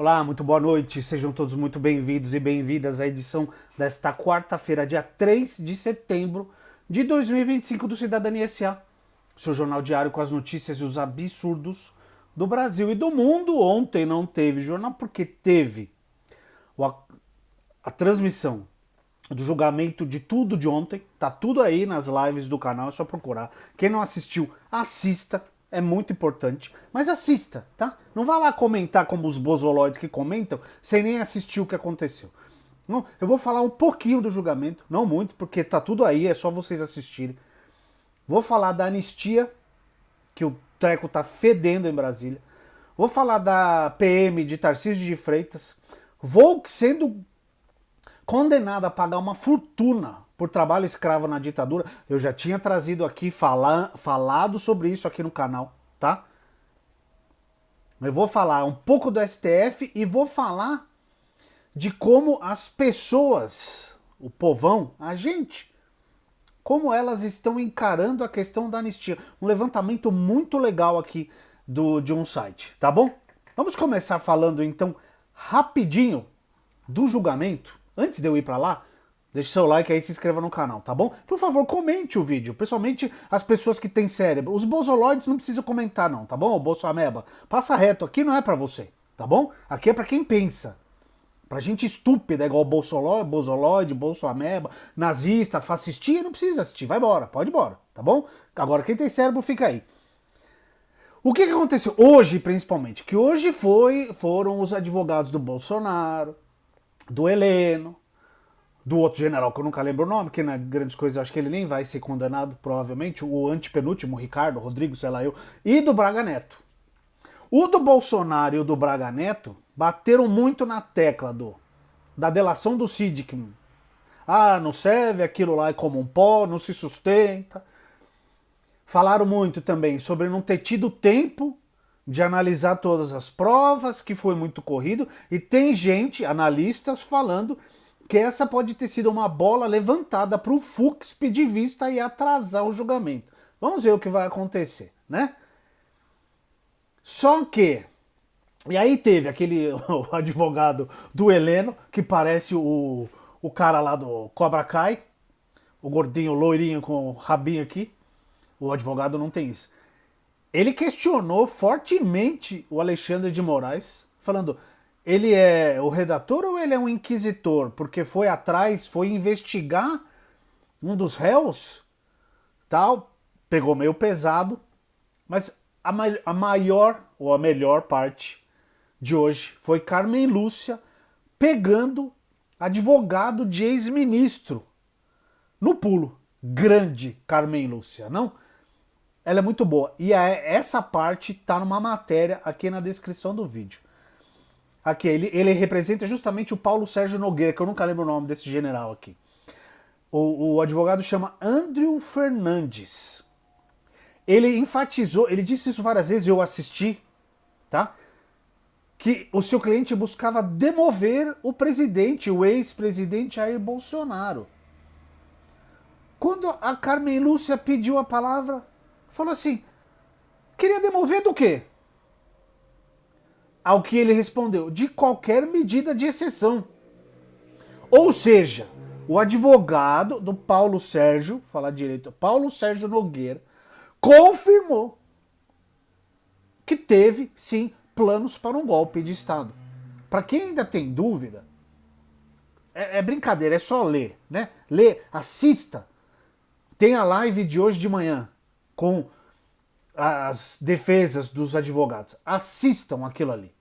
Olá, muito boa noite, sejam todos muito bem-vindos e bem-vindas à edição desta quarta-feira, dia 3 de setembro de 2025 do Cidadania S.A., seu jornal diário com as notícias e os absurdos do Brasil e do mundo. Ontem não teve jornal porque teve a transmissão do julgamento de tudo de ontem, tá tudo aí nas lives do canal, é só procurar. Quem não assistiu, assista, é muito importante, mas assista, tá? Não vá lá comentar como os bozoloides que comentam, sem nem assistir o que aconteceu. Não, eu vou falar um pouquinho do julgamento, não muito, porque tá tudo aí, é só vocês assistirem. Vou falar da anistia, que o treco tá fedendo em Brasília. Vou falar da PM de Tarcísio de Freitas. Vou sendo condenado a pagar uma fortuna por trabalho escravo na ditadura. Eu já tinha trazido aqui, falado sobre isso aqui no canal, tá? Eu vou falar um pouco do STF e vou falar de como as pessoas, o povão, a gente, como elas estão encarando a questão da anistia. Um levantamento muito legal aqui de um site, tá bom? Vamos começar falando então rapidinho do julgamento. Antes de eu ir pra lá, deixe seu like aí e se inscreva no canal, tá bom? Por favor, comente o vídeo, principalmente as pessoas que têm cérebro. Os bozoloides não precisam comentar não, tá bom? O Bolsonaro passa reto, aqui não é pra você, tá bom? Aqui é pra quem pensa. Pra gente estúpida, igual bozoloide, bolsonaro, nazista, fascistinha, não precisa assistir, vai embora, pode ir embora, tá bom? Agora quem tem cérebro fica aí. O que aconteceu hoje, principalmente? Que hoje foram os advogados do Bolsonaro, do Heleno, do outro general que eu nunca lembro o nome, que na grandes coisas acho que ele nem vai ser condenado, provavelmente, o antepenúltimo, o Ricardo, Rodrigo, sei lá eu, e do Braga Neto. O do Bolsonaro e o do Braga Neto bateram muito na tecla da delação do Cid, que não serve, aquilo lá é como um pó, não se sustenta. Falaram muito também sobre não ter tido tempo de analisar todas as provas, que foi muito corrido, e tem gente, analistas, falando que essa pode ter sido uma bola levantada para o Fux pedir vista e atrasar o julgamento. Vamos ver o que vai acontecer, né? Só que, e aí teve aquele o advogado do Heleno, que parece o cara lá do Cobra Kai, o gordinho loirinho com o rabinho aqui. O advogado não tem isso. Ele questionou fortemente o Alexandre de Moraes, falando: ele é o redator ou ele é um inquisitor? Porque foi atrás, foi investigar um dos réus, tal, pegou meio pesado, mas a maior ou a melhor parte de hoje foi Carmen Lúcia pegando advogado de ex-ministro no pulo. Grande Carmen Lúcia, não? Ela é muito boa. E essa parte tá numa matéria aqui na descrição do vídeo. Aqui, ele representa justamente o Paulo Sérgio Nogueira, que eu nunca lembro o nome desse general aqui. O advogado chama Andrew Fernandes. Ele enfatizou, ele disse isso várias vezes, eu assisti, tá? Que o seu cliente buscava demover o presidente, o ex-presidente Jair Bolsonaro. Quando a Carmen Lúcia pediu a palavra, falou assim: queria demover do quê? Ao que ele respondeu: de qualquer medida de exceção. Ou seja, o advogado do Paulo Sérgio, falar direito, Paulo Sérgio Nogueira, confirmou que teve, sim, planos para um golpe de Estado. Para quem ainda tem dúvida, é brincadeira, é só ler, né? Lê, assista. Tem a live de hoje de manhã com as defesas dos advogados. Assistam aquilo ali.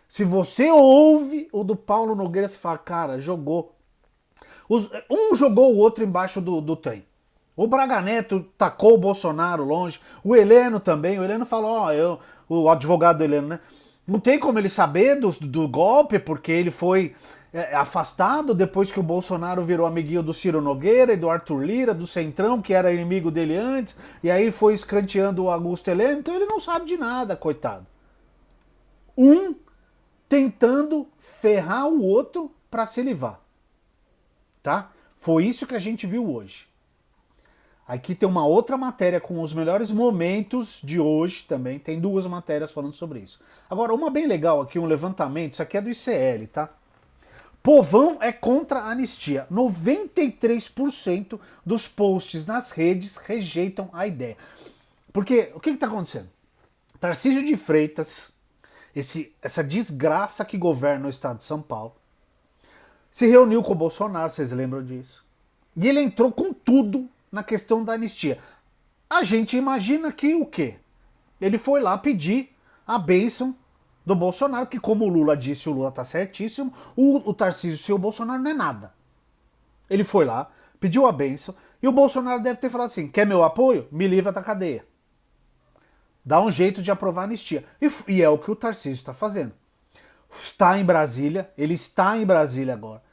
Se você ouve o do Paulo Nogueira, você fala: cara, jogou. Um jogou o outro embaixo do trem. O Braga Neto tacou o Bolsonaro longe. O Heleno também. O Heleno falou: o advogado do Heleno, né? Não tem como ele saber do golpe, porque ele foi afastado depois que o Bolsonaro virou amiguinho do Ciro Nogueira e do Arthur Lira, do Centrão, que era inimigo dele antes, e aí foi escanteando o Augusto Heleno, então ele não sabe de nada, coitado. Um tentando ferrar o outro para se livrar. Tá? Foi isso que a gente viu hoje. Aqui tem uma outra matéria com os melhores momentos de hoje também. Tem duas matérias falando sobre isso. Agora, uma bem legal aqui, um levantamento. Isso aqui é do ICL, tá? Povão é contra a anistia. 93% dos posts nas redes rejeitam a ideia. Porque, o que está acontecendo? Tarcísio de Freitas, essa desgraça que governa o estado de São Paulo, se reuniu com o Bolsonaro, vocês lembram disso? E ele entrou com tudo na questão da anistia. A gente imagina que o quê? Ele foi lá pedir a bênção do Bolsonaro, que como o Lula disse, o Lula tá certíssimo, o Tarcísio sem o Bolsonaro não é nada. Ele foi lá, pediu a bênção, e o Bolsonaro deve ter falado assim, quer meu apoio? Me livra da cadeia. Dá um jeito de aprovar a anistia. E é o que o Tarcísio está fazendo. Está em Brasília, ele está em Brasília agora.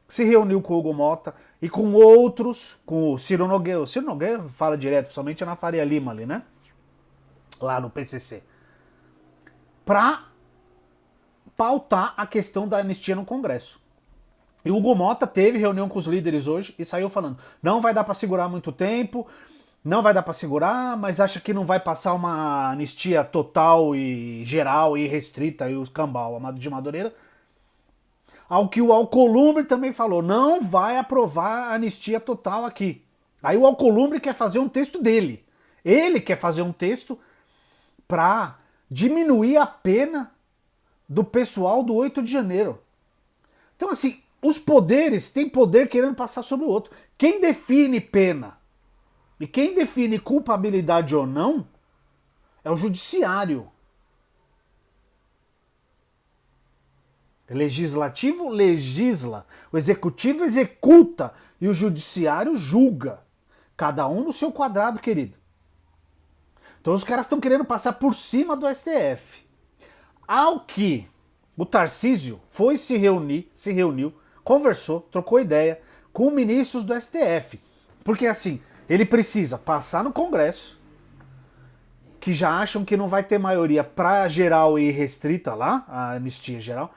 Se reuniu com o Hugo Mota e com outros, com o Ciro Nogueira. O Ciro Nogueira fala direto, principalmente na Faria Lima ali, né? Lá no PCC. Pra pautar a questão da anistia no Congresso. E o Hugo Mota teve reunião com os líderes hoje e saiu falando, não vai dar para segurar muito tempo, não vai dar para segurar, mas acha que não vai passar uma anistia total e geral e restrita e os cambal de Madureira. Ao que o Alcolumbre também falou, não vai aprovar a anistia total aqui. Aí o Alcolumbre quer fazer um texto dele. Ele quer fazer um texto para diminuir a pena do pessoal do 8 de janeiro. Então assim, os poderes têm poder querendo passar sobre o outro. Quem define pena e quem define culpabilidade ou não é o judiciário. O legislativo legisla, o executivo executa e o judiciário julga. Cada um no seu quadrado, querido. Então os caras estão querendo passar por cima do STF. Ao que o Tarcísio foi se reuniu, conversou, trocou ideia com ministros do STF. Porque assim, ele precisa passar no Congresso, que já acham que não vai ter maioria para geral e restrita lá, a anistia geral.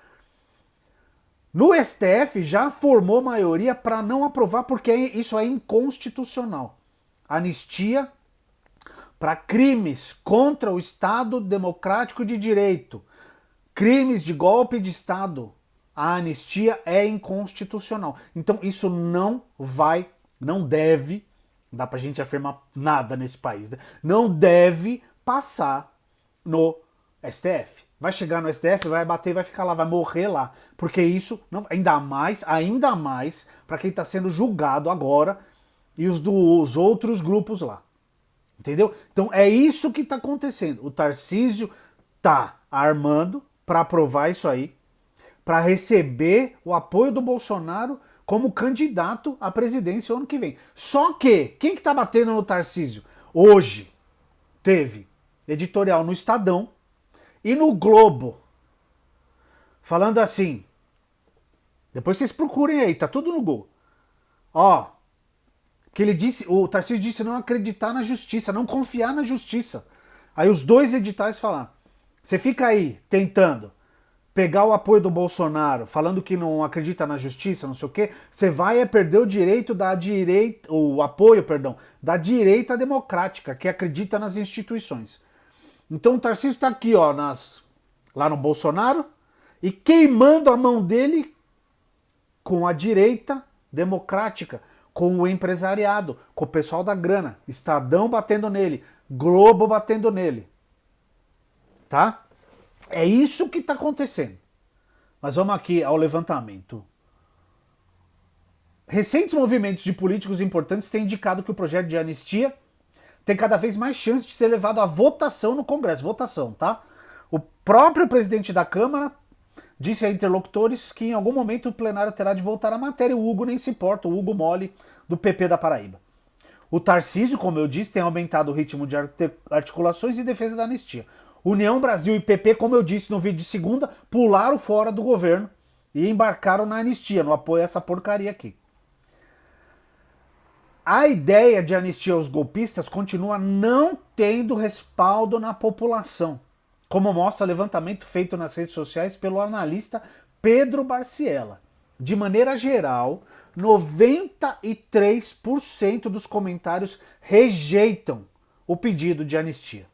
No STF já formou maioria para não aprovar porque isso é inconstitucional. Anistia para crimes contra o Estado Democrático de Direito, crimes de golpe de Estado. A anistia é inconstitucional. Então isso não deve, não dá pra gente afirmar nada nesse país, né? Não deve passar no STF. Vai chegar no STF, vai bater, vai ficar lá, vai morrer lá. Porque isso, não, ainda mais para quem está sendo julgado agora e os dos outros grupos lá. Entendeu? Então é isso que está acontecendo. O Tarcísio tá armando para aprovar isso aí, para receber o apoio do Bolsonaro como candidato à presidência o ano que vem. Só que, quem que tá batendo no Tarcísio? Hoje teve editorial no Estadão e no Globo, falando assim, depois vocês procurem aí, tá tudo no Google. Ó, que ele disse, o Tarcísio disse não acreditar na justiça, não confiar na justiça. Aí os dois editais falaram, você fica aí tentando pegar o apoio do Bolsonaro, falando que não acredita na justiça, não sei o quê, você vai perder o direito da direita, o apoio, perdão, da direita democrática, que acredita nas instituições. Então o Tarcísio está aqui, ó, lá no Bolsonaro, e queimando a mão dele com a direita democrática, com o empresariado, com o pessoal da grana, Estadão batendo nele, Globo batendo nele. Tá? É isso que está acontecendo. Mas vamos aqui ao levantamento. Recentes movimentos de políticos importantes têm indicado que o projeto de anistia tem cada vez mais chance de ser levado à votação no Congresso. Votação, tá? O próprio presidente da Câmara disse a interlocutores que em algum momento o plenário terá de voltar à matéria. O Hugo nem se importa, o Hugo Mole, do PP da Paraíba. O Tarcísio, como eu disse, tem aumentado o ritmo de articulações e defesa da anistia. União Brasil e PP, como eu disse no vídeo de segunda, pularam fora do governo e embarcaram na anistia, no apoio a essa porcaria aqui. A ideia de anistia aos golpistas continua não tendo respaldo na população, como mostra o levantamento feito nas redes sociais pelo analista Pedro Barciela. de maneira geral, 93% dos comentários rejeitam o pedido de anistia.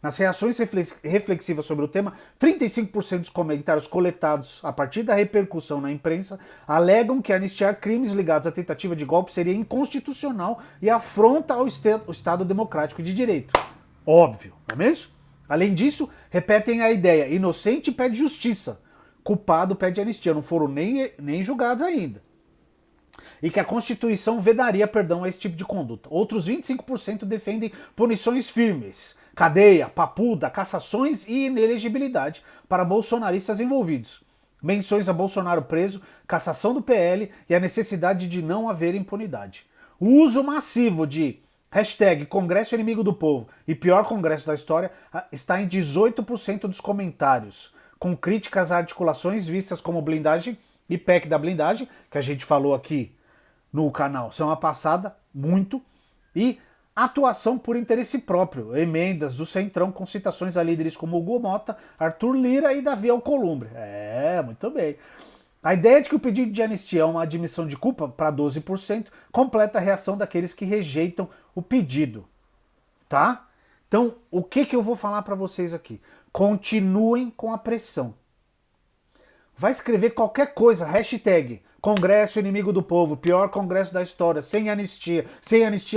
Nas reações reflexivas sobre o tema, 35% dos comentários coletados a partir da repercussão na imprensa alegam que anistiar crimes ligados à tentativa de golpe seria inconstitucional e afronta ao Estado democrático de direito. Óbvio, não é mesmo? Além disso, repetem a ideia: inocente pede justiça, culpado pede anistia, não foram nem julgados ainda. E que a Constituição vedaria perdão a esse tipo de conduta. Outros 25% defendem punições firmes, cadeia, papuda, cassações e inelegibilidade para bolsonaristas envolvidos. Menções a Bolsonaro preso, cassação do PL e a necessidade de não haver impunidade. O uso massivo de hashtag Congresso Inimigo do Povo e pior Congresso da história está em 18% dos comentários, com críticas a articulações vistas como blindagem e PEC da blindagem, que a gente falou aqui no canal semana passada, muito, e atuação por interesse próprio, emendas do Centrão com citações a líderes como Hugo Mota, Arthur Lira e Davi Alcolumbre. Muito bem. A ideia de que o pedido de anistia é uma admissão de culpa para 12% completa a reação daqueles que rejeitam o pedido, tá? Então, o que eu vou falar para vocês aqui? Continuem com a pressão. Vai escrever qualquer coisa, hashtag Congresso Inimigo do Povo, pior Congresso da história, sem anistia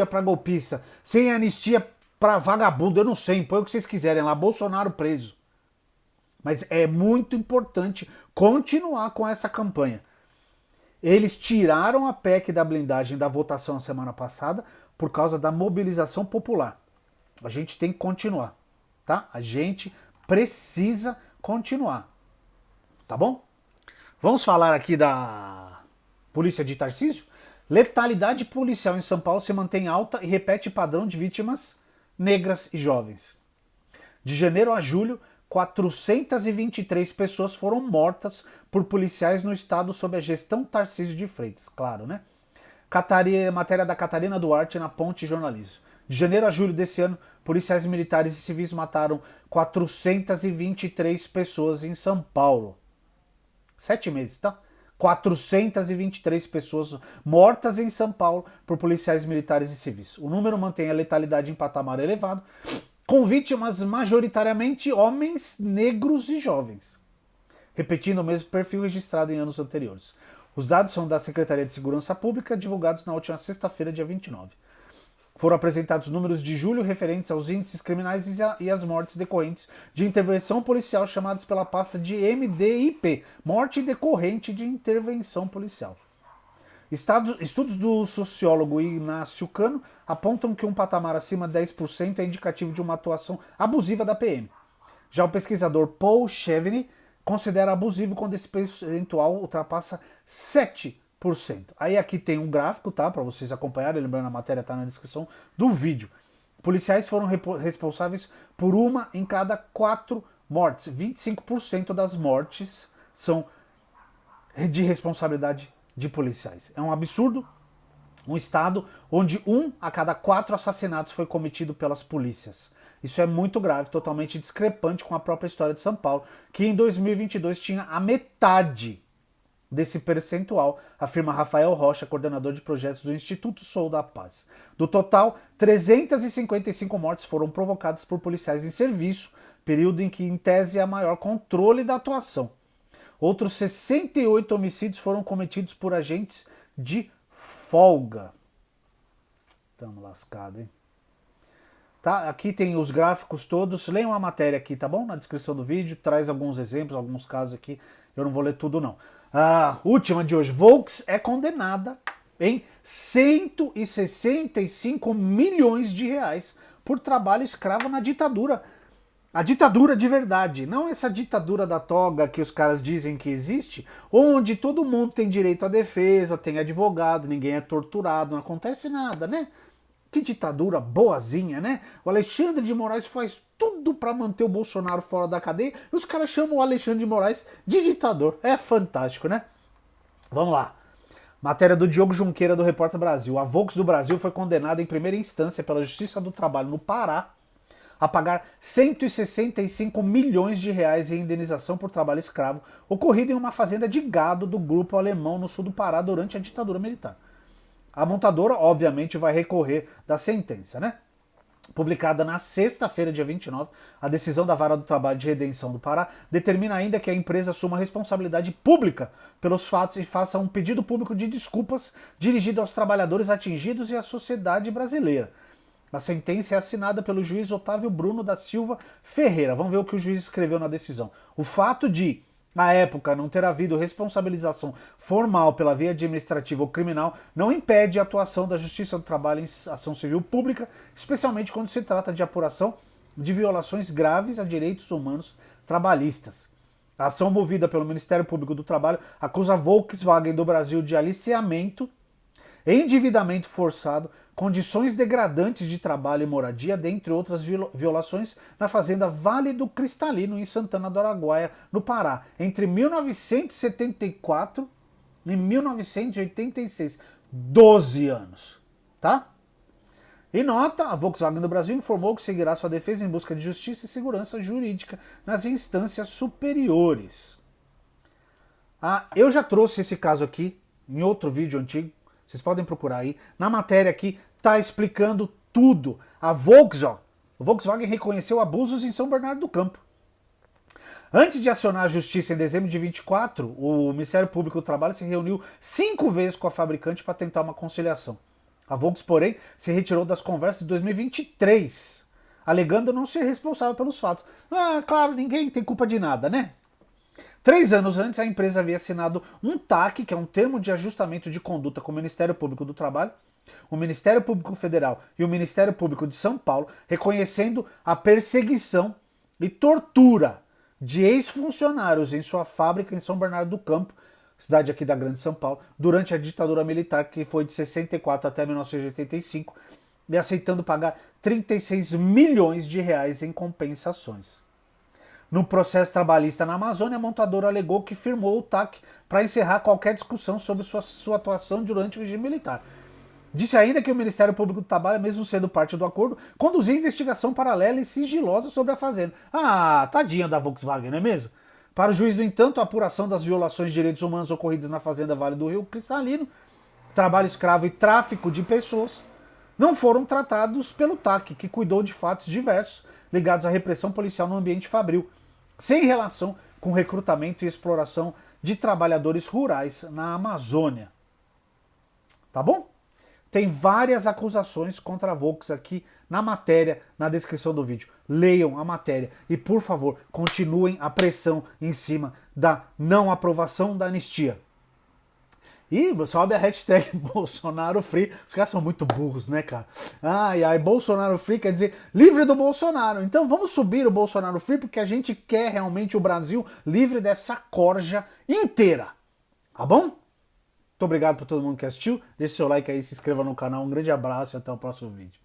para golpista, sem anistia para vagabundo, eu não sei, põe o que vocês quiserem lá, Bolsonaro preso. Mas é muito importante continuar com essa campanha. Eles tiraram a PEC da blindagem da votação a semana passada por causa da mobilização popular. A gente tem que continuar, tá? A gente precisa continuar, tá bom? Vamos falar aqui da polícia de Tarcísio? Letalidade policial em São Paulo se mantém alta e repete padrão de vítimas negras e jovens. De janeiro a julho, 423 pessoas foram mortas por policiais no estado sob a gestão Tarcísio de Freitas. Claro, né? Matéria da Catarina Duarte na Ponte Jornalismo. De janeiro a julho desse ano, policiais militares e civis mataram 423 pessoas em São Paulo. 7 meses, tá? 423 pessoas mortas em São Paulo por policiais militares e civis. O número mantém a letalidade em patamar elevado, com vítimas majoritariamente homens, negros e jovens, repetindo o mesmo perfil registrado em anos anteriores. Os dados são da Secretaria de Segurança Pública, divulgados na última sexta-feira, dia 29. Foram apresentados números de julho referentes aos índices criminais e às mortes decorrentes de intervenção policial chamadas pela pasta de MDIP, morte decorrente de intervenção policial. Estudos do sociólogo Inácio Cano apontam que um patamar acima de 10% é indicativo de uma atuação abusiva da PM. Já o pesquisador Paul Chevney considera abusivo quando esse percentual ultrapassa 7%. Aí aqui tem um gráfico, tá, para vocês acompanharem, lembrando a matéria está na descrição do vídeo. Policiais foram responsáveis por 1 em cada 4 mortes. 25% das mortes são de responsabilidade de policiais. É um absurdo um estado onde 1 a cada 4 assassinatos foi cometido pelas polícias. Isso é muito grave, totalmente discrepante com a própria história de São Paulo, que em 2022 tinha a metade desse percentual, afirma Rafael Rocha, coordenador de projetos do Instituto Sou da Paz. Do total, 355 mortes foram provocadas por policiais em serviço, período em que, em tese, há maior controle da atuação. Outros 68 homicídios foram cometidos por agentes de folga. Tamo lascado, hein? Tá, aqui tem os gráficos todos, leiam a matéria aqui, tá bom? Na descrição do vídeo, traz alguns exemplos, alguns casos aqui, eu não vou ler tudo não. A última de hoje, Volks é condenada em 165 milhões de reais por trabalho escravo na ditadura. A ditadura de verdade, não essa ditadura da toga que os caras dizem que existe, onde todo mundo tem direito à defesa, tem advogado, ninguém é torturado, não acontece nada, né? Que ditadura boazinha, né? O Alexandre de Moraes faz tudo para manter o Bolsonaro fora da cadeia e os caras chamam o Alexandre de Moraes de ditador. É fantástico, né? Vamos lá. Matéria do Diogo Junqueira, do Repórter Brasil. A Volks do Brasil foi condenada em primeira instância pela Justiça do Trabalho no Pará a pagar 165 milhões de reais em indenização por trabalho escravo ocorrido em uma fazenda de gado do grupo alemão no sul do Pará durante a ditadura militar. A montadora, obviamente, vai recorrer da sentença, né? Publicada na sexta-feira, dia 29, a decisão da Vara do Trabalho de Redenção do Pará determina ainda que a empresa assuma responsabilidade pública pelos fatos e faça um pedido público de desculpas dirigido aos trabalhadores atingidos e à sociedade brasileira. A sentença é assinada pelo juiz Otávio Bruno da Silva Ferreira. Vamos ver o que o juiz escreveu na decisão. O fato de, à época, não ter havido responsabilização formal pela via administrativa ou criminal não impede a atuação da Justiça do Trabalho em ação civil pública, especialmente quando se trata de apuração de violações graves a direitos humanos trabalhistas. A ação movida pelo Ministério Público do Trabalho acusa a Volkswagen do Brasil de aliciamento, endividamento forçado, condições degradantes de trabalho e moradia, dentre outras violações, na fazenda Vale do Cristalino, em Santana do Araguaia, no Pará, entre 1974 e 1986. 12 anos, tá? Em nota, a Volkswagen do Brasil informou que seguirá sua defesa em busca de justiça e segurança jurídica nas instâncias superiores. Eu já trouxe esse caso aqui em outro vídeo antigo. Vocês podem procurar aí. Na matéria aqui está explicando tudo. A Volkswagen reconheceu abusos em São Bernardo do Campo. Antes de acionar a justiça em dezembro de 24, o Ministério Público do Trabalho se reuniu 5 vezes com a fabricante para tentar uma conciliação. A Volkswagen, porém, se retirou das conversas em 2023, alegando não ser responsável pelos fatos. Claro, ninguém tem culpa de nada, né? 3 anos antes, a empresa havia assinado um TAC, que é um termo de ajustamento de conduta com o Ministério Público do Trabalho, o Ministério Público Federal e o Ministério Público de São Paulo, reconhecendo a perseguição e tortura de ex-funcionários em sua fábrica em São Bernardo do Campo, cidade aqui da Grande São Paulo, durante a ditadura militar, que foi de 64 até 1985, e aceitando pagar 36 milhões de reais em compensações. No processo trabalhista na Amazônia, a montadora alegou que firmou o TAC para encerrar qualquer discussão sobre sua atuação durante o regime militar. Disse ainda que o Ministério Público do Trabalho, mesmo sendo parte do acordo, conduzia investigação paralela e sigilosa sobre a fazenda. Tadinha da Volkswagen, não é mesmo? Para o juiz, no entanto, a apuração das violações de direitos humanos ocorridas na fazenda Vale do Rio Cristalino, trabalho escravo e tráfico de pessoas, não foram tratados pelo TAC, que cuidou de fatos diversos ligados à repressão policial no ambiente fabril, sem relação com recrutamento e exploração de trabalhadores rurais na Amazônia. Tá bom? Tem várias acusações contra a Volks aqui na matéria, na descrição do vídeo. Leiam a matéria e, por favor, continuem a pressão em cima da não aprovação da anistia. E sobe a hashtag Bolsonaro Free. Os caras são muito burros, né, cara? Bolsonaro Free quer dizer livre do Bolsonaro. Então vamos subir o Bolsonaro Free porque a gente quer realmente o Brasil livre dessa corja inteira. Tá bom? Muito obrigado por todo mundo que assistiu. Deixe seu like aí, se inscreva no canal. Um grande abraço e até o próximo vídeo.